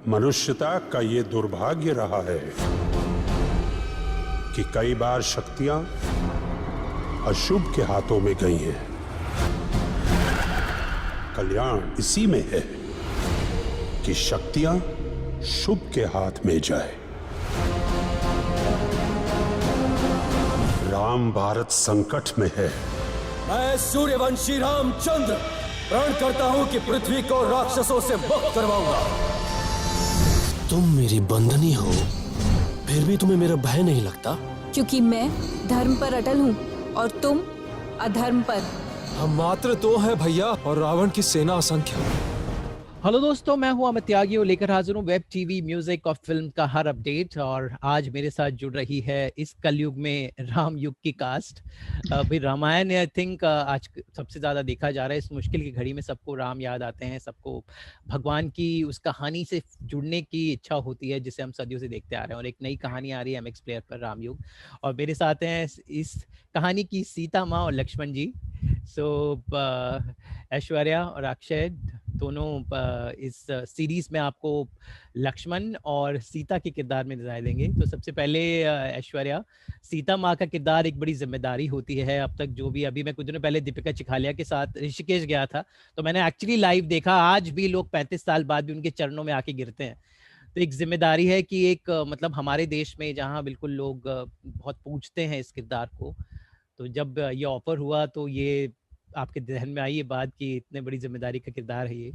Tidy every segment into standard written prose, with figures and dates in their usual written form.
मनुष्यता का ये दुर्भाग्य रहा है कि कई बार शक्तियां अशुभ के हाथों में गई हैं। कल्याण इसी में है कि शक्तियां शुभ के हाथ में जाए। राम भारत संकट में है। मैं सूर्यवंशी रामचंद्र प्रण करता हूं कि पृथ्वी को राक्षसों से मुक्त करवाऊंगा। तुम मेरी बंधनी हो, फिर भी तुम्हें मेरा भय नहीं लगता? क्योंकि मैं धर्म पर अटल हूँ और तुम अधर्म पर। हम मात्र दो है भैया और रावण की सेना असंख्य। हेलो दोस्तों, मैं हूं अमित त्यागी और लेकर हाजिर हूं वेब टीवी म्यूजिक और फिल्म का हर अपडेट। और आज मेरे साथ जुड़ रही है इस कलयुग में राम युग की कास्ट। भाई रामायण आई थिंक आज सबसे ज्यादा देखा जा रहा है। इस मुश्किल की घड़ी में सबको राम याद आते हैं, सबको भगवान की उस कहानी से जुड़ने की इच्छा होती है जिसे हम सदियों से देखते आ रहे हैं। और एक नई कहानी आ रही है MX प्लेयर पर, राम युग। और मेरे साथ हैं इस कहानी की सीता माँ और लक्ष्मण जी। सो ऐश्वर्या और अक्षय दोनों इस सीरीज में आपको लक्ष्मण और सीता के किरदार में दिखाई देंगे। तो सबसे पहले ऐश्वर्या, सीता माँ का किरदार एक बड़ी जिम्मेदारी होती है। अब तक जो भी, अभी मैं कुछ दिनों पहले दीपिका चिखालिया के साथ ऋषिकेश गया था, तो मैंने एक्चुअली लाइव देखा। आज भी लोग 35 साल बाद भी उनके चरणों में आके गिरते हैं। तो एक जिम्मेदारी है कि एक मतलब हमारे देश में जहाँ बिल्कुल लोग बहुत पूछते हैं इस किरदार को, तो जब ये ऑफर हुआ तो ये आपके ध्यान में आई ये बात कि इतने बड़ी जिम्मेदारी का किरदार है ये?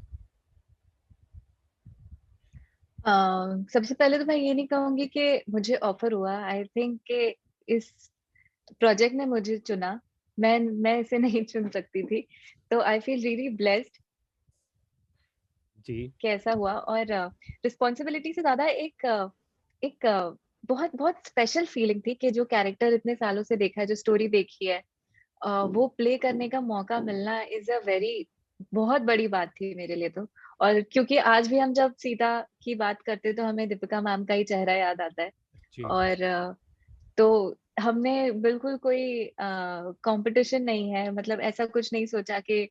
सबसे पहले तो मैं ये नहीं कहूंगी कि मुझे ऑफर हुआ। आई थिंक कि इस प्रोजेक्ट ने मुझे चुना। मैं इसे नहीं चुन सकती थी। तो आई फील रियली ब्लेस्ड जी। कैसा हुआ। और रिस्पॉन्सिबिलिटी से ज्यादा एक बहुत बहुत स्पेशल फीलिंग थी कि जो कैरेक्टर इतने सालों से देखा है, जो स्टोरी देखी है, वो प्ले करने का मौका मिलना इज अ वेरी बहुत बड़ी बात थी मेरे लिए। तो और क्योंकि आज भी हम जब सीता की बात करते हैं तो हमें दीपिका मैम का ही चेहरा याद आता है। जी। और तो हमने बिल्कुल कोई कंपटीशन नहीं है, मतलब ऐसा कुछ नहीं सोचा कि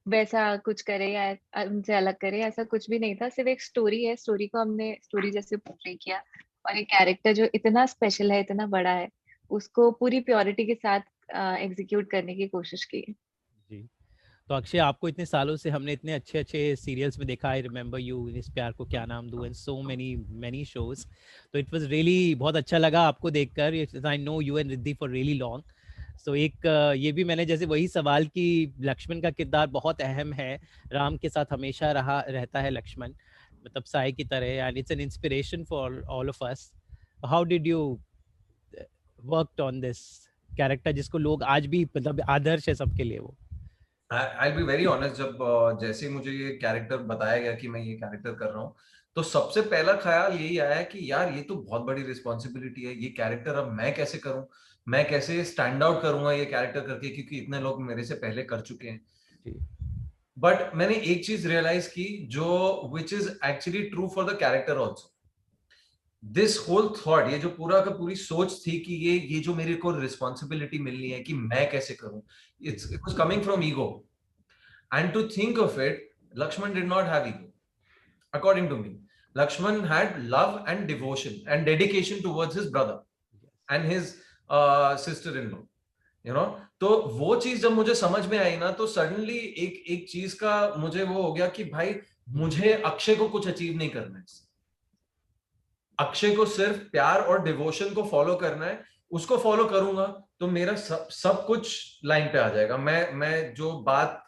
वैसा कुछ करे या उनसे अलग करे, ऐसा कुछ भी नहीं था। सिर्फ एक स्टोरी है, स्टोरी को हमने स्टोरी जैसे पोर्ट्रे किया। और एक कैरेक्टर जो इतना स्पेशल है, इतना बड़ा है, उसको पूरी प्योरिटी के साथ एग्जीक्यूट करने की कोशिश की है। जी। तो अक्षय, आपको इतने सालों से हमने इतने अच्छे अच्छे सीरियल्स में देखा, आई रिमेम्बर यू, इस प्यार को क्या नाम दूं, and so many many shows. तो इट वाज रियली बहुत अच्छा लगा आपको देखकर। I know you and Riddhi for really long. So एक ये भी मैंने जैसे वही सवाल कि लक्ष्मण का किरदार बहुत अहम है, राम के साथ हमेशा रहता है लक्ष्मण, मतलब साई की तरह, and it's an inspiration for all of us. How did you worked on this character जिसको लोग आज भी मतलब आदर्श है सबके लिए वो? आई बी वेरी ऑनेस्ट, जब जैसे ही मुझे ये कैरेक्टर बताया गया कि मैं ये कैरेक्टर कर रहा हूँ, तो सबसे पहला ख्याल यही आया कि यार ये तो बहुत बड़ी रिस्पॉन्सिबिलिटी है। ये कैरेक्टर अब मैं कैसे करूं, मैं कैसे स्टैंड आउट करूंगा ये कैरेक्टर करके, क्योंकि इतने लोग मेरे से पहले कर चुके हैं। जी। बट मैंने एक चीज रियलाइज की जो which is actually true for the character also. This whole thought, ये जो पूरा का पूरी सोच थी कि ये जो मेरे को रिस्पॉन्सिबिलिटी मिलनी है कि मैं कैसे करूं, it was coming from ego. And to think of it, Lakshman did not have ego. According to me, Lakshman had love and devotion and dedication towards his brother and his sister-in-law. You know, तो वो चीज जब मुझे समझ में आई ना, तो suddenly एक चीज का मुझे वो हो गया कि भाई मुझे अक्षय को कुछ अचीव नहीं करना है। अक्षय को सिर्फ प्यार और डिवोशन को फॉलो करना है। उसको फॉलो करूंगा तो मेरा सब कुछ लाइन पे आ जाएगा। मैं जो बात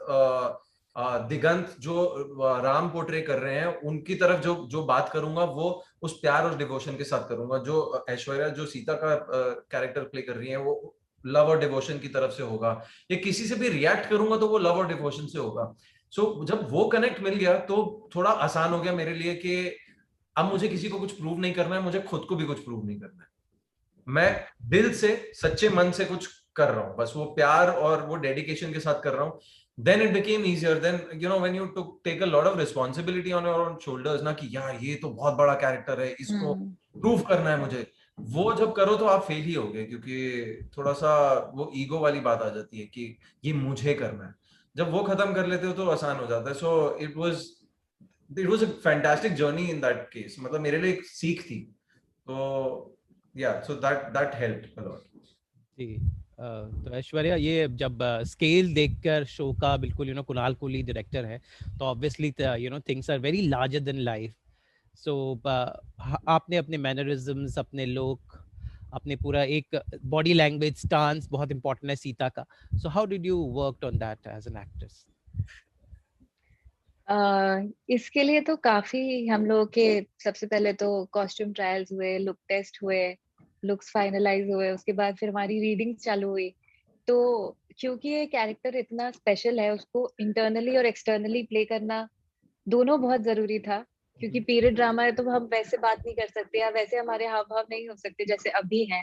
दिगंत जो राम पोर्ट्रे कर रहे हैं उनकी तरफ जो बात करूंगा, वो उस प्यार और डिवोशन के साथ करूंगा। जो ऐश्वर्या जो सीता का कैरेक्टर प्ले कर रही है, वो लव और डिवोशन की तरफ से होगा। या किसी से भी रिएक्ट करूंगा तो वो लव और डिवोशन से होगा। सो जब वो कनेक्ट मिल गया तो थोड़ा आसान हो गया मेरे लिए कि अब मुझे किसी को कुछ प्रूव नहीं करना है, मुझे खुद को भी कुछ प्रूव नहीं करना है। मैं दिल से सच्चे मन से कुछ कर रहा हूं, बस वो प्यार और वो डेडिकेशन के साथ कर रहा हूं। Then it became easier. Then when you take a lot of responsibility on your own shoulders ना, कि यार ये तो बहुत बड़ा कैरेक्टर है, इसको प्रूव करना है मुझे, वो जब करो तो आप फेल ही होगे, क्योंकि थोड़ा सा वो ईगो वाली बात आ जाती है कि ये मुझे करना है। जब वो खत्म कर लेते हो तो आसान हो जाता है। So it was it was a fantastic journey in that case, मतलब मेरे लिए एक सीख थी, तो yeah so that helped a lot. जी तो ऐश्वर्या, ये जब स्केल देखकर शो का, बिल्कुल कुणाल कोहली डायरेक्टर है, तो obviously things are very larger than life. So आपने अपने मैनरिज्म्स, अपने लुक, अपने पूरा एक बॉडी लैंग्वेज, स्टांस बहुत इंपॉर्टेंट है सीता का। So how did you work on that as an actress? इसके लिए तो काफी हम लोगों के सबसे पहले तो कॉस्ट्यूम ट्रायल्स हुए, लुक टेस्ट हुए, लुक्स फाइनलाइज हुए, उसके बाद फिर हमारी रीडिंग चालू हुई। तो क्योंकि ये कैरेक्टर इतना स्पेशल है, उसको इंटरनली और एक्सटर्नली प्ले करना दोनों बहुत जरूरी था। क्योंकि पीरियड ड्रामा है तो हम वैसे बात नहीं कर सकते या वैसे हमारे हाव भाव नहीं हो सकते जैसे अभी हैं।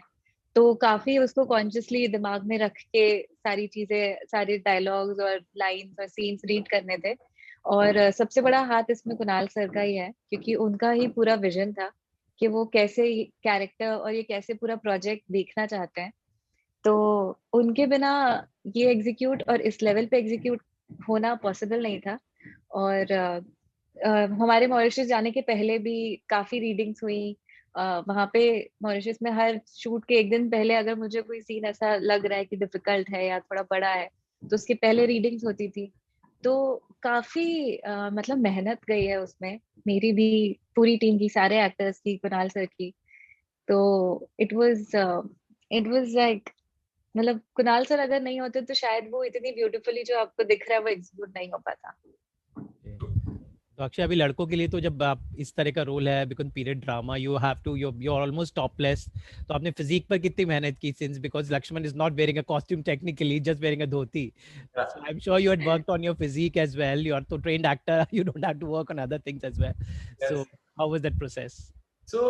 तो काफी उसको कॉन्शियसली दिमाग में रख के सारी चीजें, सारे डायलॉग्स और लाइंस और सीन्स रीड करने थे। और सबसे बड़ा हाथ इसमें कुणाल सर का ही है, क्योंकि उनका ही पूरा विजन था कि वो कैसे कैरेक्टर और ये कैसे पूरा प्रोजेक्ट देखना चाहते हैं। तो उनके बिना ये एग्जीक्यूट और इस लेवल पे एग्जीक्यूट होना पॉसिबल नहीं था। और हमारे मॉरिशस जाने के पहले भी काफी रीडिंग्स हुई। वहां पे मॉरिशस में हर शूट के एक दिन पहले अगर मुझे कोई सीन ऐसा लग रहा है कि डिफिकल्ट है या थोड़ा बड़ा है, तो उसके पहले रीडिंग्स होती थी। तो काफी मतलब मेहनत गई है उसमें, मेरी भी, पूरी टीम की, सारे एक्टर्स की, कुणाल सर की। तो इट वाज लाइक, मतलब कुणाल सर अगर नहीं होते तो शायद वो इतनी ब्यूटीफुली जो आपको दिख रहा है वो एग्जीक्यूट नहीं हो पाता। तो अक्षय, अभी लड़कों के लिए तो जब आप इस तरह का रोल है, because period drama, you have to, you are almost topless, तो आपने फिजिक पर कितनी मेहनत की, since because Lakshman is not wearing a costume technically, just wearing a dhoti, so I am sure you had worked on your physique as well, you are तो trained actor, you don't have to work on other things as well. So how was that process? So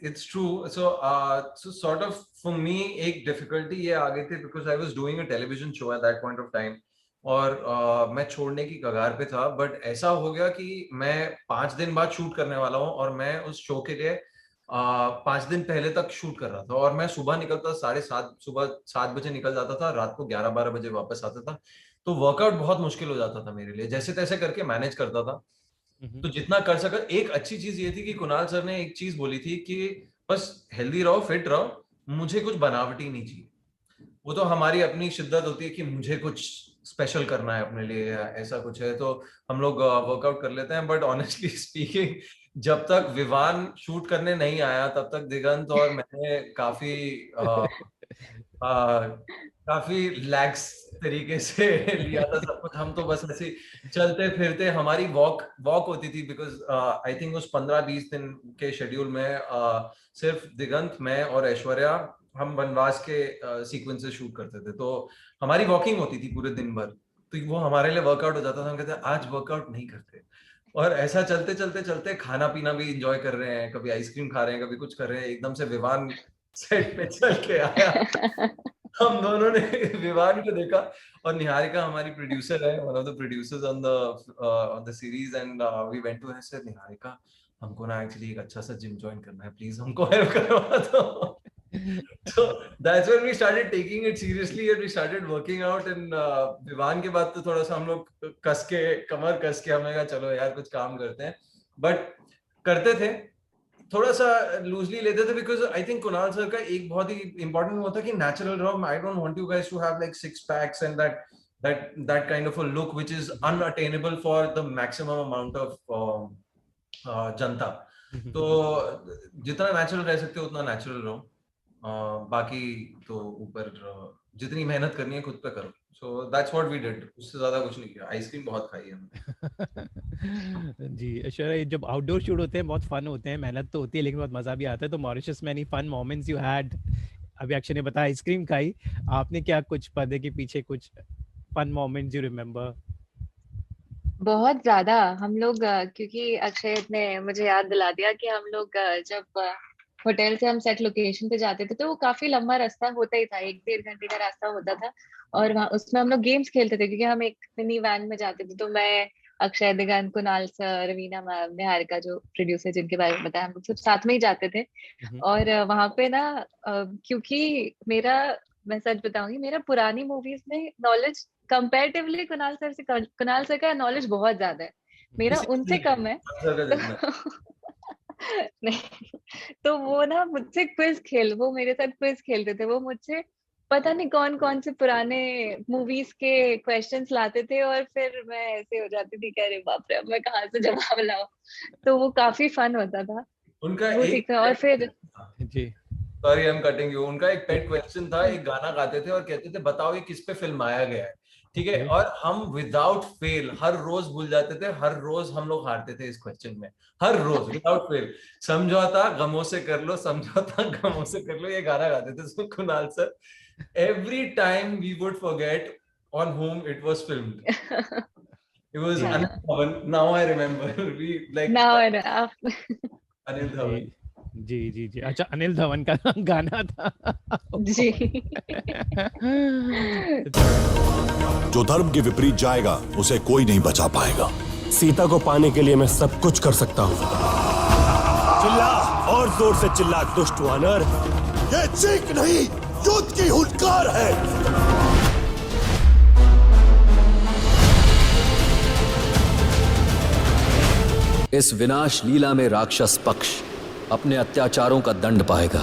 it's true. So sort of for me एक difficulty ये आ गई थी because I was doing a television show at that point of time, और मैं छोड़ने की कगार पे था, बट ऐसा हो गया कि मैं 5 दिन बाद शूट करने वाला हूँ, और मैं उस शो के लिए 5 दिन पहले तक शूट कर रहा था, और मैं सुबह निकलता 7:30, सुबह 7 बजे निकल जाता था, रात को 11-12 बजे वापस आता था। तो वर्कआउट बहुत मुश्किल हो जाता था मेरे लिए, जैसे तैसे करके मैनेज करता था, तो जितना कर सका। एक अच्छी चीज ये थी कि कुणाल सर ने एक चीज बोली थी कि बस हेल्दी रहो, फिट रहो, मुझे कुछ बनावटी नहीं चाहिए। वो तो हमारी अपनी शिद्दत होती है कि मुझे कुछ स्पेशल करना है अपने लिए, ऐसा कुछ है तो हम लोग वर्कआउट कर लेते हैं। बट ऑनेस्टली स्पीकिंग, जब तक विवान शूट करने नहीं आया तब तक दिगंत और मैंने काफी लैक्स तरीके से लिया था सब कुछ। हम तो बस ऐसे चलते फिरते, हमारी वॉक होती थी, बिकॉज आई थिंक उस 15-20 दिन के शेड्यूल में सिर्फ दिगंत, मैं और ऐश्वर्या, हम वनवास के सीक्वेंसेस शूट करते थे, तो हमारी वॉकिंग होती थी पूरे दिन भर, तो वो हमारे लिए वर्कआउट हो जाता था। हम कहते आज वर्कआउट नहीं करते, और ऐसा चलते चलते चलते खाना पीना भी एंजॉय कर रहे हैं, कभी आइसक्रीम खा रहे हैं, कभी कुछ कर रहे हैं। एकदम से विवान सेट पे चल के आया, हम दोनों ने विवान को देखा, और निहारिका हमारी प्रोड्यूसर है, one of the producers on the series, and we went to her, said Niharika, हमको ना एक्चुअली एक अच्छा सा जिम ज्वाइन करना है, प्लीज हमको हेल्प करवा दो। So that's when we started taking it seriously and we started working out, and Vivaan के बाद तो थोड़ा सा हम लोग कस के, कमर कस के, हमने कहा चलो यार कुछ काम करते हैं, बट करते थे, थोड़ा सा लूजली लेते थे, because I think Kunal sir का एक बहुत ही इंपॉर्टेंट होता है कि नेचुरल रहो। I don't want you guys to have like 6 packs and that kind of a look which is unattainable for the maximum amount of जनता। तो जितना नेचुरल रह सकते हो उतना नेचुरल रहो, बाकी तो ऊपर जितनी मेहनत करनी है खुद पे करो। So that's what we did, उससे ज्यादा कुछ नहीं किया। आइसक्रीम बहुत खाई है जी ऐश्वर्या, जब आउटडोर शूट होते हैं बहुत फन होते हैं, मेहनत तो होती है लेकिन बहुत मजा भी आता है। तो मॉरिशस में any fun moments you had? अभी अक्षय ने बताया आइसक्रीम खाई, आपने क्या कुछ पर्दे के पीछे कुछ फन मोमेंट्स यू रिमेम्बर? बहुत ज्यादा। हम लोग क्योंकि अक्षय ने मुझे याद दिला दिया कि हम लोग जब होटल से हम सेट लोकेशन पे जाते थे तो वो काफी लंबा रास्ता होता ही था, 1-1.5 घंटे का रास्ता होता था, और वहाँ उसमें हम लोग गेम्स खेलते थे, क्योंकि हम एक मिनी वैन में जाते थे। तो मैं, अक्षय, दिगंत, कुणाल सर, रवीना मैम, निहारिका जो प्रोड्यूसर जिनके बारे में बताया, हम लोग सब साथ में ही जाते थे। और वहां पे ना क्योंकि मेरा, मैं सच बताऊंगी, मेरा पुरानी मूवीज में नॉलेज कंपैरेटिवली कुणाल सर का नॉलेज बहुत ज्यादा है। मेरा किसी उनसे का कम है। आंसर का जितना। नहीं, तो वो ना मुझसे वो मेरे साथ क्विज खेलते थे। वो मुझसे पता नहीं कौन कौन से पुराने मूवीज के क्वेश्चंस लाते थे, और फिर मैं ऐसे हो जाती थी कि अरे बाप रे, अब मैं कहाँ से जवाब लाऊं। तो वो काफी फन होता था, उनका वो एक सीखा। और फिर जी sorry I am cutting you, उनका एक पेट क्वेश्चन था, एक गाना गाते थे और कहते थे बताओ ये किस पे फिल्माया गया है, ठीक है, और हम विदाउट फेल हर रोज भूल जाते थे, हर रोज हम लोग हारते थे इस क्वेश्चन में, हर रोज विदाउट फेल। समझौता गमों से कर लो, समझौता गमों से कर लो, ये गाना गाते थे so Kunal sir. Every time we would forget on whom it was filmed. It was जी Anil Dhawan. Now I remember. We like now Anil Dhawan. जी जी जी। अच्छा, अनिल धवन का गाना था। जी। जो धर्म के विपरीत जाएगा उसे कोई नहीं बचा पाएगा। सीता को पाने के लिए मैं सब कुछ कर सकता हूँ। चिल्ला, और जोर से चिल्ला दुष्ट वानर। ये चीख नहीं, युद्ध की हुंकार है। इस विनाश लीला में राक्षस पक्ष अपने अत्याचारों का दंड पाएगा।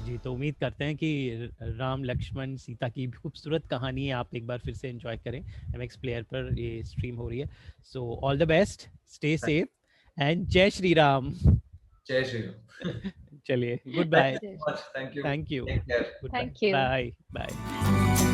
जी, तो उम्मीद करते हैं कि राम लक्ष्मण सीता की खूबसूरत कहानी आप एक बार फिर से एंजॉय करें। MX प्लेयर पर ये स्ट्रीम हो रही है। So all the best, stay safe and Jai Shri Ram. Jai Shri Ram. चलिए, good bye. Thank you so much. Thank you. Thank you. Take care. Thank you. Bye bye.